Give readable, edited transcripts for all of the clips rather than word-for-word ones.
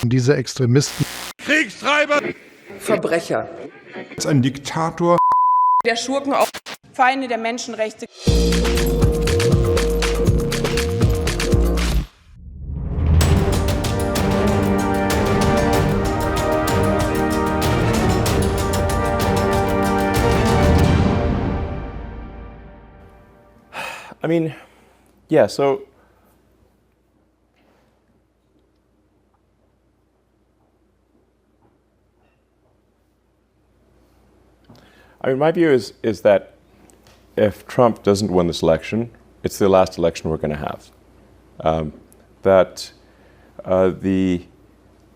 Diese Extremisten. Kriegstreiber. Verbrecher. Als ein Diktator. Der Schurken auch Feinde der Menschenrechte. I mean, yeah, so my view is that if Trump doesn't win this election, it's the last election we're going to have. That the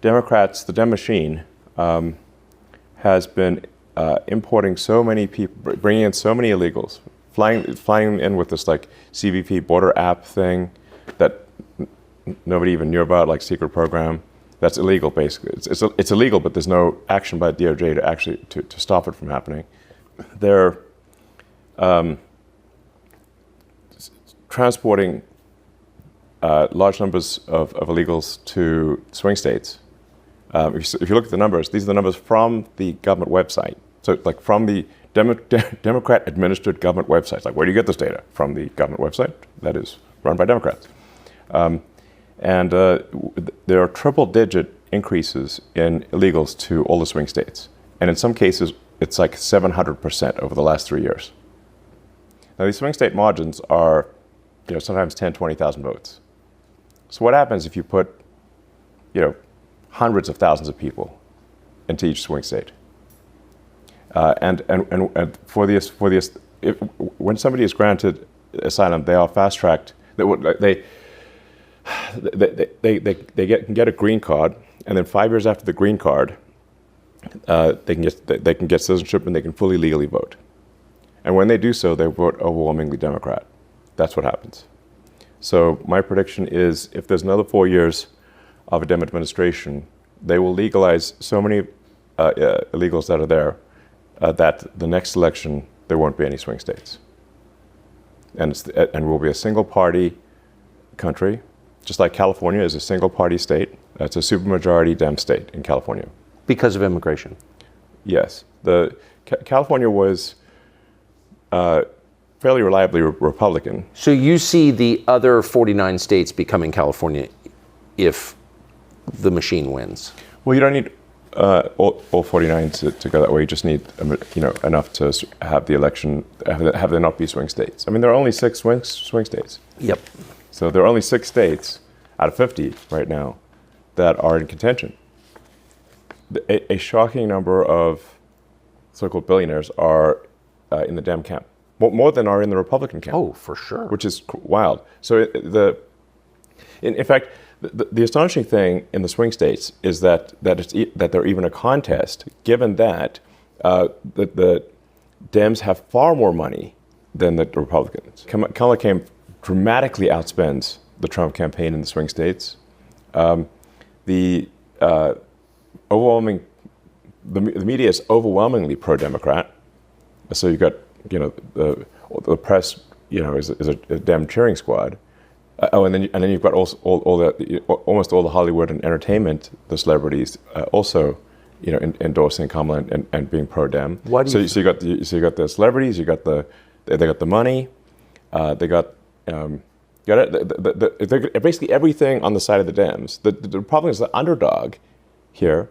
Democrats, the Dem machine, has been importing so many people, bringing in so many illegals, flying in with this like CBP border app thing that nobody even knew about, like secret program. That's illegal, basically. It's illegal, but there's no action by the DOJ to actually to stop it from happening. They're transporting large numbers of illegals to swing states. If you look at the numbers, these are the numbers from the government website. So, like from the Democrat-administered government websites. Like, where do you get this data? From the government website that is run by Democrats. And there are triple-digit increases in illegals to all the swing states. And in some cases, it's like 700% over the last 3 years. Now, these swing state margins are, sometimes 10, 20,000 votes. So what happens if you put, hundreds of thousands of people into each swing state? And when somebody is granted asylum, they are fast-tracked. They can get a green card, and then 5 years after the green card, they can get citizenship and they can fully legally vote. And when they do so, they vote overwhelmingly Democrat. That's what happens. So my prediction is, if there's another 4 years of a Dem administration, they will legalize so many illegals that are there that the next election there won't be any swing states, and we'll be a single-party country, just like California is a single-party state. It's a supermajority Dem state in California. Because of immigration? Yes. California was fairly reliably Republican. So you see the other 49 states becoming California if the machine wins? Well, you don't need all 49 to go that way. You just need enough to have the election, have there not be swing states. I mean, there are only 6 swing states. Yep. So there are only 6 states out of 50 right now that are in contention. A shocking number of so-called billionaires are in the Dem camp, more than are in the Republican camp. Oh, for sure. Which is wild. So in fact, the astonishing thing in the swing states is that they're even a contest, given that the Dems have far more money than the Republicans. Kamala dramatically outspends the Trump campaign in the swing states. The media is overwhelmingly pro-Democrat. So you've got the press is a Dem cheering squad. And then you've got also almost all the Hollywood and entertainment, the celebrities also endorsing Kamala and being pro-Dem. So you got the celebrities, they got the money, they got basically everything on the side of the Dems. The problem is the underdog here.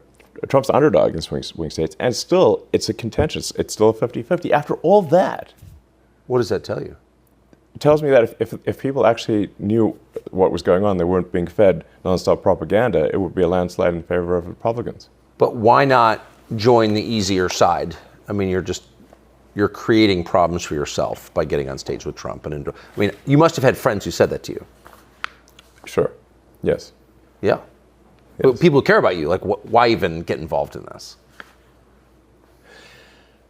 Trump's the underdog in swing states, and still it's a contentious. It's still a 50-50. After all that, what does that tell you? It tells me that if people actually knew what was going on, they weren't being fed nonstop propaganda, it would be a landslide in favor of Republicans. But why not join the easier side? I mean, you're creating problems for yourself by getting on stage with Trump. You must have had friends who said that to you. Sure. Yes. Yeah. Yes. People who care about you, like, why even get involved in this?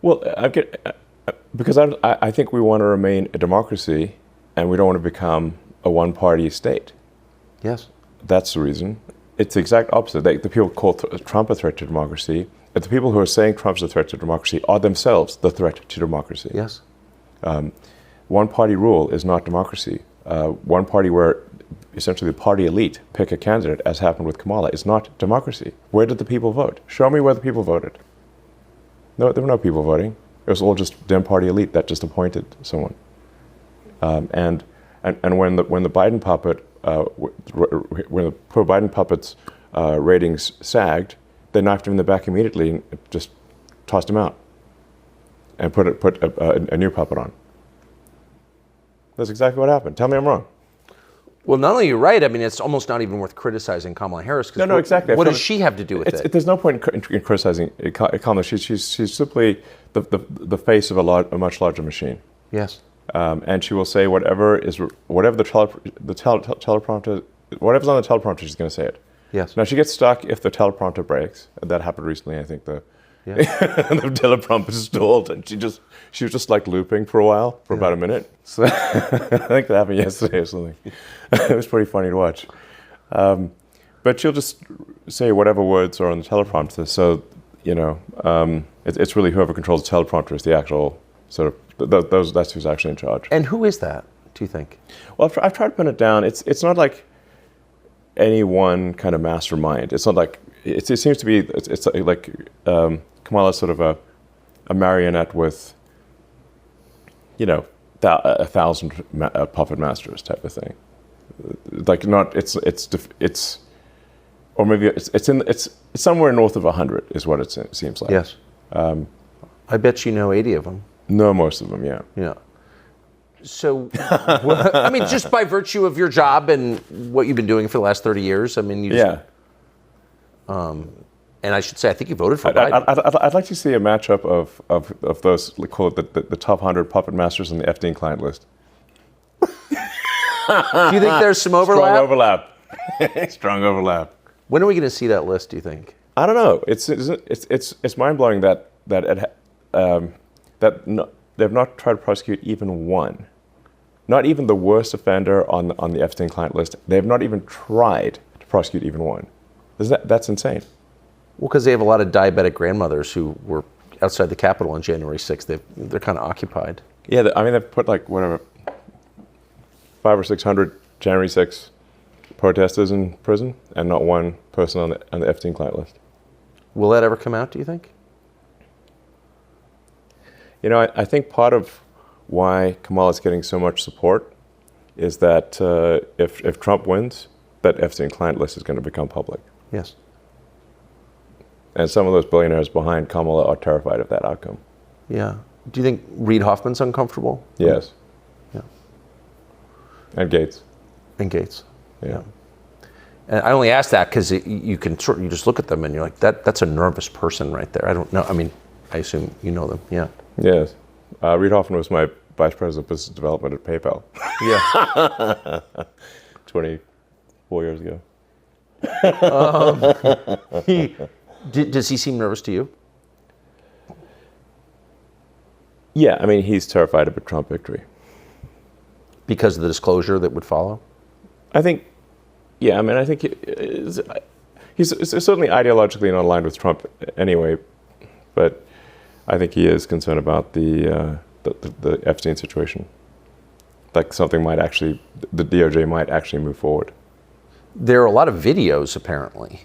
Well, because I think we want to remain a democracy, and we don't want to become a one-party state. Yes. That's the reason. It's the exact opposite. The people call Trump a threat to democracy, and the people who are saying Trump's a threat to democracy are themselves the threat to democracy. Yes. One-party rule is not democracy. One party where essentially the party elite pick a candidate, as happened with Kamala, is not democracy. Where did the people vote? Show me where the people voted. No, there were no people voting. It was all just Dem party elite that just appointed someone. And when the Biden puppet, when the pro-Biden puppet's ratings sagged, they knifed him in the back immediately and just tossed him out and put a new puppet on. That's exactly what happened. Tell me I'm wrong. Well, not only you're right, I mean, it's almost not even worth criticizing Kamala Harris. No, exactly. What does she have to do with it? There's no point in criticizing Kamala. She's simply the face of a much larger machine. Yes. And she will say whatever whatever's on the teleprompter, she's going to say it. Yes. Now she gets stuck if the teleprompter breaks. That happened recently. I think the teleprompter stalled, and she was just like looping for a while, for about a minute. So I think that happened yesterday or something. It was pretty funny to watch. But she'll just say whatever words are on the teleprompter. So it's really whoever controls the teleprompter is the actual sort of that's who's actually in charge. And who is that, do you think? Well, I've tried to pin it down. It's not like any one kind of mastermind. It's not like it seems to be. It's like Kamala's sort of a marionette with 1,000 puppet masters type of thing. Like not it's or maybe it's somewhere north of 100 is what it seems like. Yes. I bet you know 80 of them. No, most of them, yeah. Yeah. So, I mean, just by virtue of your job and what you've been doing for the last 30 years, I mean, and I should say, I think you voted for Biden. I'd like to see a matchup of those, call it the top 100 puppet masters on the Epstein client list. Do you think there's some overlap? Strong overlap. Strong overlap. When are we going to see that list, do you think? I don't know. It's mind-blowing that they've not tried to prosecute even one. Not even the worst offender on the Epstein client list. They have not even tried to prosecute even one. That's insane. Well, because they have a lot of diabetic grandmothers who were outside the Capitol on January 6th. They're kind of occupied. Yeah, they've put 500 or 600 January 6th protesters in prison, and not one person on the Epstein client list. Will that ever come out, do you think? I think part of why Kamala's getting so much support is that if Trump wins, that Epstein client list is going to become public. Yes. And some of those billionaires behind Kamala are terrified of that outcome. Yeah. Do you think Reid Hoffman's uncomfortable? Yes. Yeah. And Gates. Yeah. And I only ask that because you just look at them and you're like, that's a nervous person right there. I don't know. I mean, I assume you know them. Yeah. Yes. Reid Hoffman was my vice president of business development at PayPal. Yeah. 24 years ago. Does he seem nervous to you? Yeah, I mean, he's terrified of a Trump victory. Because of the disclosure that would follow? I think he's certainly ideologically not aligned with Trump anyway, but I think he is concerned about the Epstein situation. Like the DOJ might actually move forward. There are a lot of videos, apparently.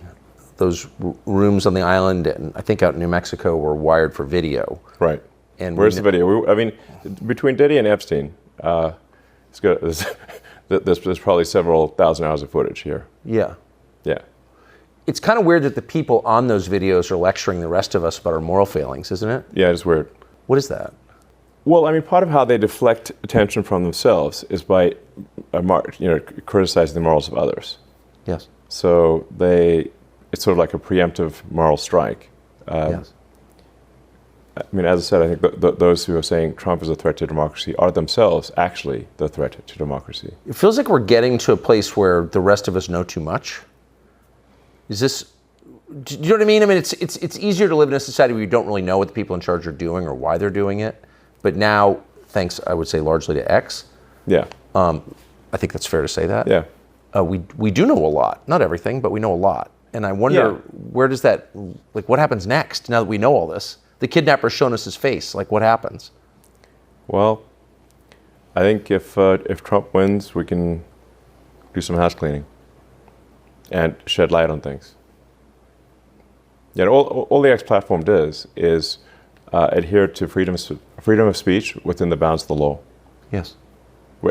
Those rooms on the island, and I think out in New Mexico, were wired for video. Right. And where's the video? Between Diddy and Epstein, there's probably several thousand hours of footage here. Yeah. Yeah. It's kind of weird that the people on those videos are lecturing the rest of us about our moral failings, isn't it? Yeah, it's weird. What is that? Well, I mean, part of how they deflect attention from themselves is by criticizing the morals of others. Yes. So it's sort of like a preemptive moral strike. Yes. I mean, as I said, I think those who are saying Trump is a threat to democracy are themselves actually the threat to democracy. It feels like we're getting to a place where the rest of us know too much. Is this, do you know what I mean? I mean, it's easier to live in a society where you don't really know what the people in charge are doing or why they're doing it. But now, thanks, I would say, largely to X. Yeah. I think that's fair to say that. Yeah. We do know a lot. Not everything, but we know a lot. And I wonder, where does that, what happens next now that we know all this? The kidnapper's shown us his face. What happens? Well, I think if Trump wins, we can do some house cleaning, and shed light on things. Yeah, all the X platform does is adhere to freedom of speech within the bounds of the law. Yes.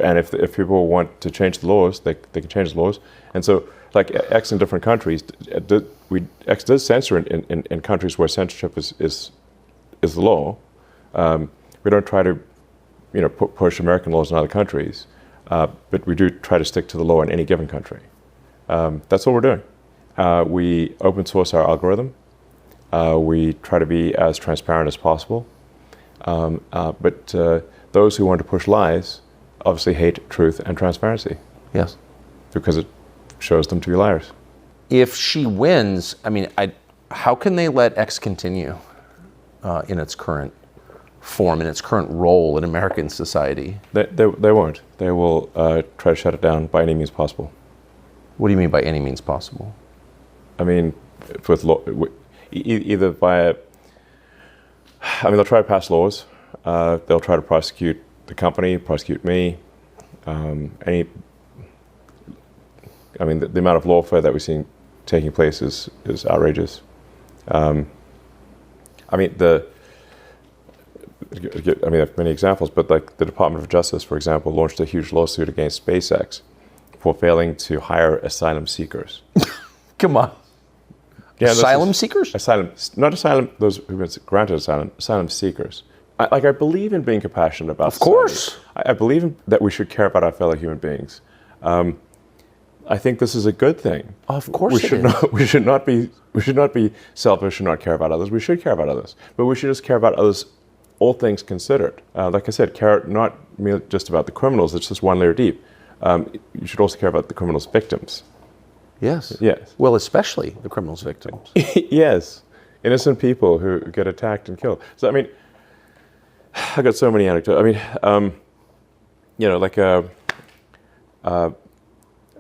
And if people want to change the laws, they can change the laws. And so, like X in different countries, X does censor in countries where censorship is the law. We don't try to, push American laws in other countries, but we do try to stick to the law in any given country. That's what we're doing. We open source our algorithm. We try to be as transparent as possible. But those who want to push lies obviously hate truth and transparency. Yes. Because it shows them to be liars. If she wins, how can they let X continue in its current form, in its current role in American society? They won't. They will try to shut it down by any means possible. What do you mean by any means possible? I mean, with law, either by they'll try to pass laws. They'll try to prosecute the company, prosecute me. The amount of lawfare that we're seeing taking place is outrageous. I have many examples, but like the Department of Justice, for example, launched a huge lawsuit against SpaceX for failing to hire asylum seekers. Come on. Yeah, asylum seekers? Not asylum, those who've been granted asylum seekers. I believe in being compassionate about Of course. society. I believe that we should care about our fellow human beings. I think this is a good thing. Of course it is. We should not be selfish and not care about others. We should care about others. But we should just care about others, all things considered. Like I said, care not merely just about the criminals, it's just one layer deep. You should also care about the criminals' victims. Yes. Yes. Well, especially the criminals' victims. Yes. Innocent people who get attacked and killed. So, I got so many anecdotes.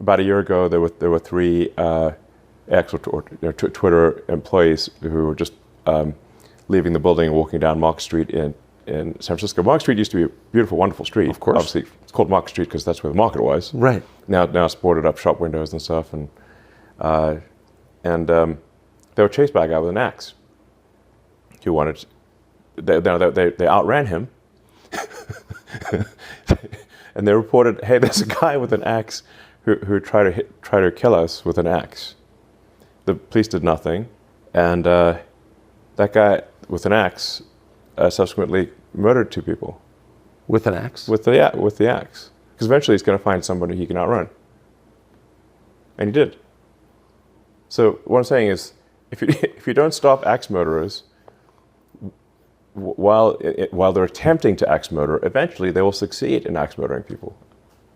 About a year ago, there were three X or Twitter employees who were just leaving the building and walking down Mark Street in San Francisco. Mark Street used to be a beautiful, wonderful street. Of course. Obviously, it's called Mark Street because that's where the market was. Right. Now it's boarded up shop windows and stuff, and they were chased by a guy with an axe. Who wanted? They outran him, and they reported, "Hey, there's a guy with an axe who tried to kill us with an axe." The police did nothing, and that guy with an axe subsequently murdered two people. With an axe? With the axe, because eventually he's going to find somebody he can outrun, and he did. So what I'm saying is, if you don't stop axe murderers while they're attempting to axe murder, eventually they will succeed in axe murdering people.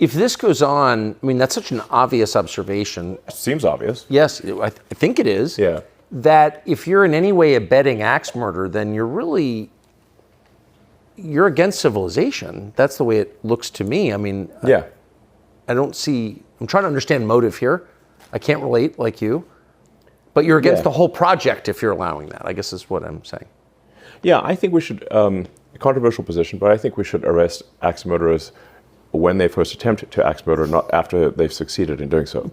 If this goes on, that's such an obvious observation. It seems obvious. Yes, I think it is. Yeah. That if you're in any way abetting axe murder, then you're against civilization. That's the way it looks to me. Yeah. I'm trying to understand motive here. I can't relate like you. But you're against the whole project if you're allowing that, I guess is what I'm saying. Yeah, I think we should, a controversial position, but I think we should arrest axe murderers when they first attempt to axe murder, not after they've succeeded in doing so.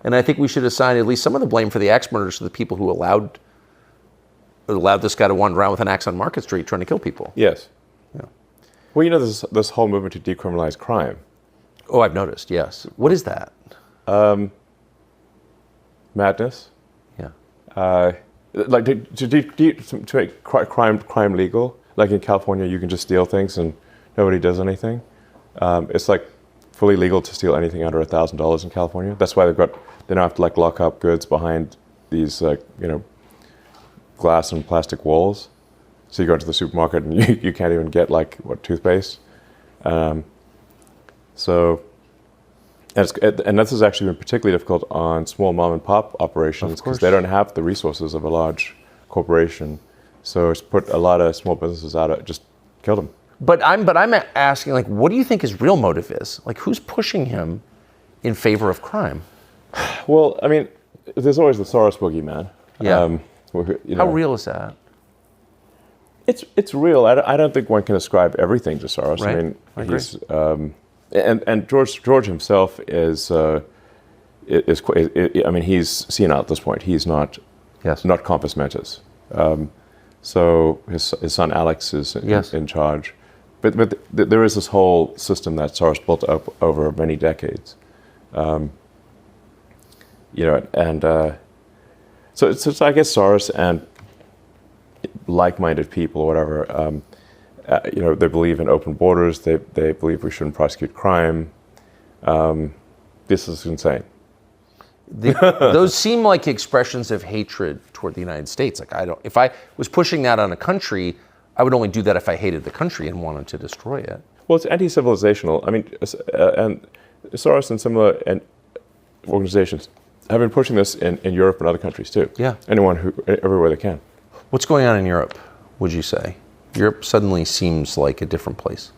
And I think we should assign at least some of the blame for the axe murders to the people who allowed this guy to wander around with an axe on Market Street trying to kill people. Yes. Yeah. Well, there's this whole movement to decriminalize crime. Oh, I've noticed, yes. What is that? Madness. Yeah. To make crime legal. Like in California, you can just steal things and nobody does anything. It's like fully legal to steal anything under $1,000 in California. That's why they don't have to lock up goods behind these glass and plastic walls. So you go into the supermarket and you can't even get toothpaste. And this has actually been particularly difficult on small mom and pop operations because they don't have the resources of a large corporation. So it's put a lot of small businesses out. Just killed them. But I'm asking, what do you think his real motive is? Who's pushing him in favor of crime? Well, there's always the Soros boogeyman. Yeah. How real is that? It's real. I don't think one can ascribe everything to Soros. Right. I agree. He's and George himself is I mean, he's senile at this point. He's not compos mentis. So his son Alex is in charge. But there is this whole system that Soros built up over many decades. So I guess Soros and like-minded people or whatever, they believe in open borders. They believe we shouldn't prosecute crime. This is insane. Those seem like expressions of hatred toward the United States. If I was pushing that on a country, I would only do that if I hated the country and wanted to destroy it. Well, it's anti-civilizational. I mean, and Soros and similar organizations have been pushing this in Europe and other countries too. Yeah. Everywhere they can. What's going on in Europe, would you say? Europe suddenly seems like a different place.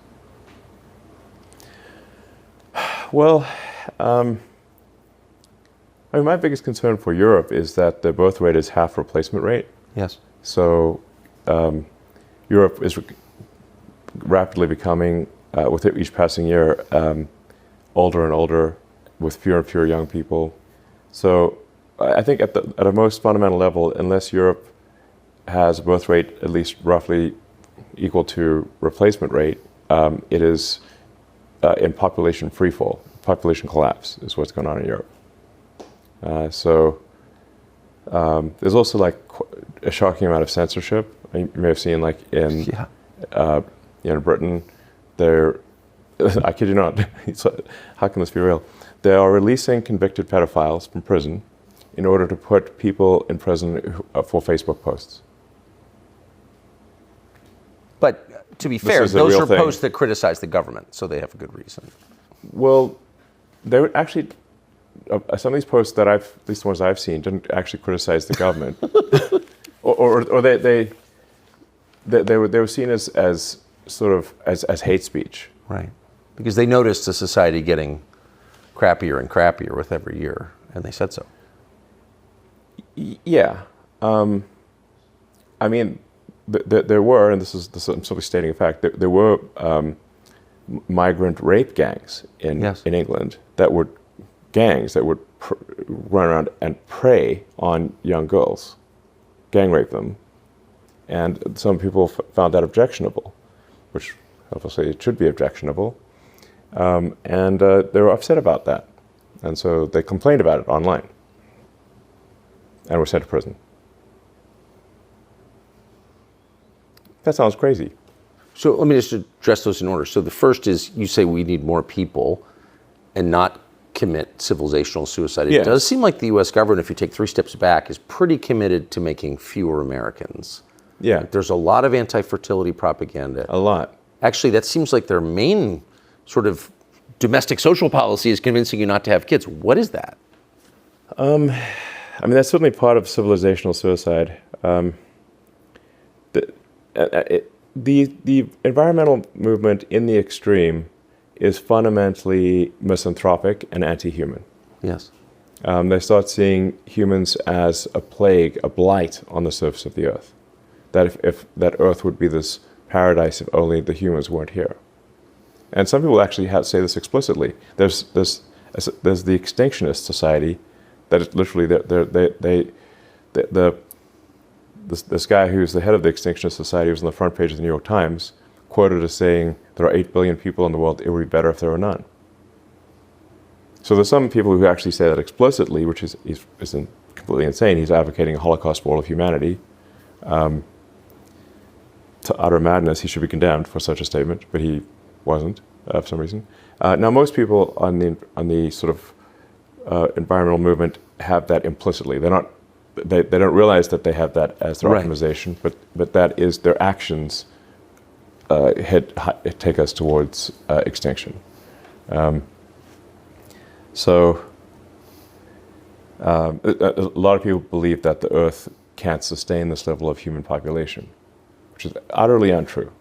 Well, I mean, my biggest concern for Europe is that the birth rate is half replacement rate. Yes. So Europe is rapidly becoming, with each passing year, older and older, with fewer and fewer young people. So I think at a most fundamental level, unless Europe has a birth rate at least roughly equal to replacement rate, it is in population freefall. Population collapse is what's going on in Europe. There's also like a shocking amount of censorship. You may have seen like in Britain, I kid you not, how can this be real? They are releasing convicted pedophiles from prison in order to put people in prison for Facebook posts. But to be fair, those are posts that criticize the government, so they have a good reason. Well, they would actually, some of these posts at least the ones I've seen, didn't actually criticize the government, or they were seen as sort of as hate speech. Right, because they noticed the society getting crappier and crappier with every year, and they said so. Yeah, I mean, there were, and this is I'm simply stating a fact. There were migrant rape gangs in England that would run around and prey on young girls, gang rape them, and some people found that objectionable, which obviously it should be objectionable, and they were upset about that, and so they complained about it online and were sent to prison. That sounds crazy. So let me just address those in order. So the first is, you say we need more people and not commit civilizational suicide. It does seem like the U.S. government, if you take 3 steps back, is pretty committed to making fewer Americans. Yeah. Like, there's a lot of anti-fertility propaganda. A lot. Actually, that seems like their main sort of domestic social policy is convincing you not to have kids. What is that? I mean, that's certainly part of civilizational suicide. The environmental movement in the extreme is fundamentally misanthropic and anti-human. Yes. They start seeing humans as a plague, a blight on the surface of the earth. That if that earth would be this paradise if only the humans weren't here. And some people actually say this explicitly. There's the extinctionist society that is literally this guy who's the head of the Extinctionist Society, was on the front page of the New York Times, quoted as saying, there are 8 billion people in the world, it would be better if there were none. So there's some people who actually say that explicitly, which is completely insane. He's advocating a Holocaust for all of humanity. To utter madness, he should be condemned for such a statement, but he wasn't, for some reason. Now, most people on the sort of environmental movement have that implicitly. They don't realize that they have that as their optimization, but that is their actions take us towards extinction. So a lot of people believe that the Earth can't sustain this level of human population, which is utterly untrue.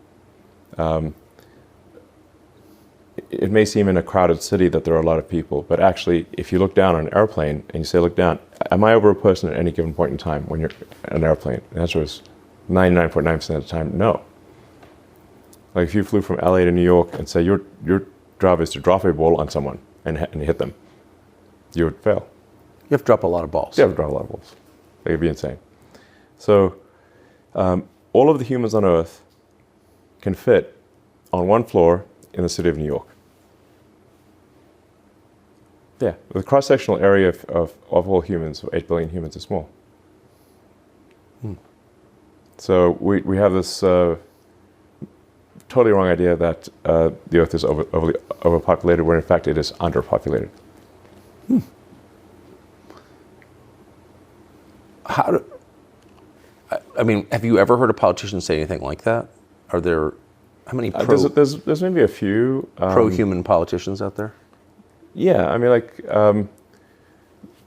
It may seem in a crowded city that there are a lot of people, but actually, if you look down on an airplane and you say, look down, am I over a person at any given point in time when you're on an airplane? The answer is 99.9% of the time, no. Like if you flew from LA to New York and say your job is to drop a ball on someone and hit them, you would fail. You have to drop a lot of balls. You have to drop a lot of balls. It would be insane. So all of the humans on Earth can fit on one floor in the city of New York. Yeah, the cross-sectional area of all humans, 8 billion humans, is small. So we have this totally wrong idea that the Earth is overpopulated, where in fact it is underpopulated. I mean, have you ever heard a politician say anything like that? Are there, how many there's maybe a few pro-human politicians out there? Yeah, I mean, like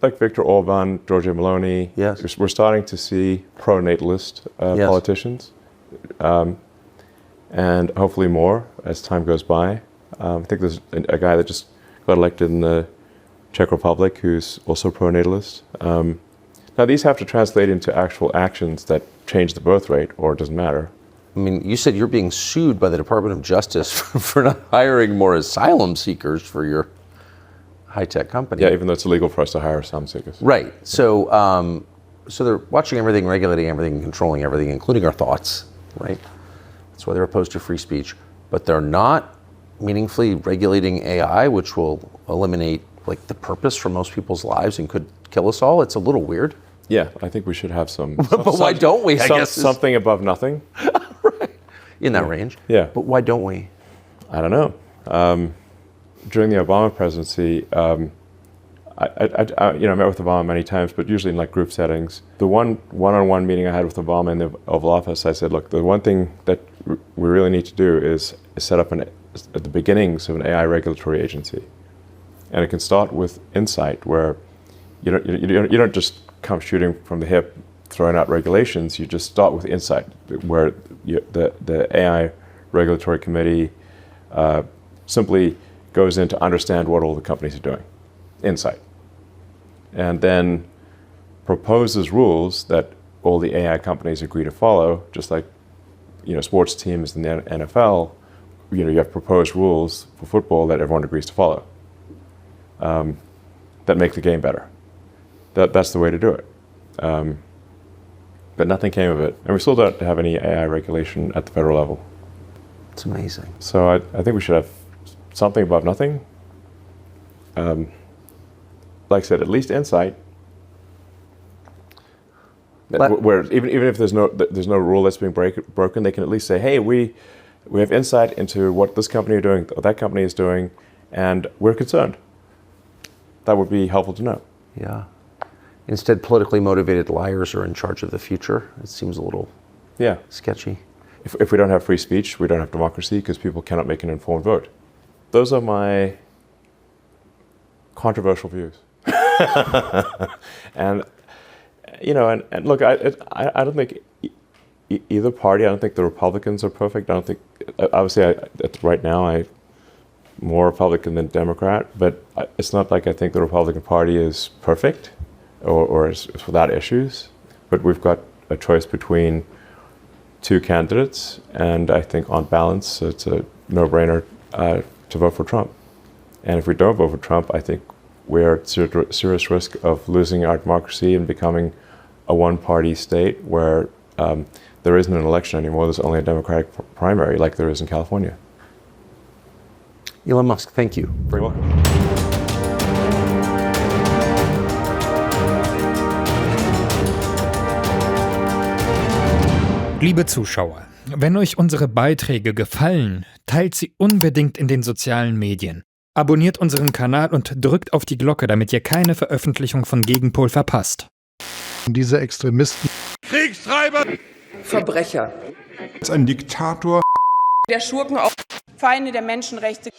Viktor Orban, Giorgia Meloni. Yes. We're starting to see pro-natalist politicians, and hopefully more as time goes by. I think there's a guy that just got elected in the Czech Republic who's also pro-natalist. Now, these have to translate into actual actions that change the birth rate, or it doesn't matter. I mean, you said you're being sued by the Department of Justice for not hiring more asylum seekers for your high-tech company. Yeah, even though it's illegal for us to hire asylum seekers. Right. So, so they're watching everything, regulating everything, controlling everything, including our thoughts, right? That's why they're opposed to free speech. But they're not meaningfully regulating AI, which will eliminate like the purpose for most people's lives and could kill us all. It's a little weird. Yeah, I think we should have some. But why don't we? I guess something above nothing. Right. In that range. Yeah. But why don't we? I don't know. During the Obama presidency, I met with Obama many times, but usually in like group settings. The one-on-one meeting I had with Obama in the Oval Office, I said, look, the one thing that we really need to do is set up at the beginnings of an AI regulatory agency, and it can start with insight, where you don't just come shooting from the hip, throwing out regulations. You just start with insight, where the AI regulatory committee simply goes in to understand what all the companies are doing, insight, and then proposes rules that all the AI companies agree to follow, just like sports teams in the NFL. You have proposed rules for football that everyone agrees to follow, that make the game better. That's the way to do it. But nothing came of it, and we still don't have any AI regulation at the federal level. It's amazing. So I think we should have something above nothing. Like I said, at least insight. Where even if there's no rule that's being broken, they can at least say, hey, we have insight into what this company are doing, or that company is doing, and we're concerned. That would be helpful to know. Yeah. Instead, politically motivated liars are in charge of the future. It seems a little sketchy. If we don't have free speech, we don't have democracy, because people cannot make an informed vote. Those are my controversial views. And look, I don't think either party. I don't think the Republicans are perfect. I don't think, obviously, right now I'm more Republican than Democrat. But it's not like I think the Republican Party is perfect or is without issues. But we've got a choice between two candidates, and I think on balance, it's a no-brainer to vote for Trump. And if we don't vote for Trump, I think we're at serious risk of losing our democracy and becoming a one-party state where there isn't an election anymore. There's only a Democratic primary, like there is in California. Elon Musk, thank you. Very welcome. Liebe Zuschauer, wenn euch unsere Beiträge gefallen, teilt sie unbedingt in den sozialen Medien. Abonniert unseren Kanal und drückt auf die Glocke, damit ihr keine Veröffentlichung von Gegenpol verpasst. Diese Extremisten, Kriegstreiber, Verbrecher, ist ein Diktator, der Schurken, Feinde der Menschenrechte.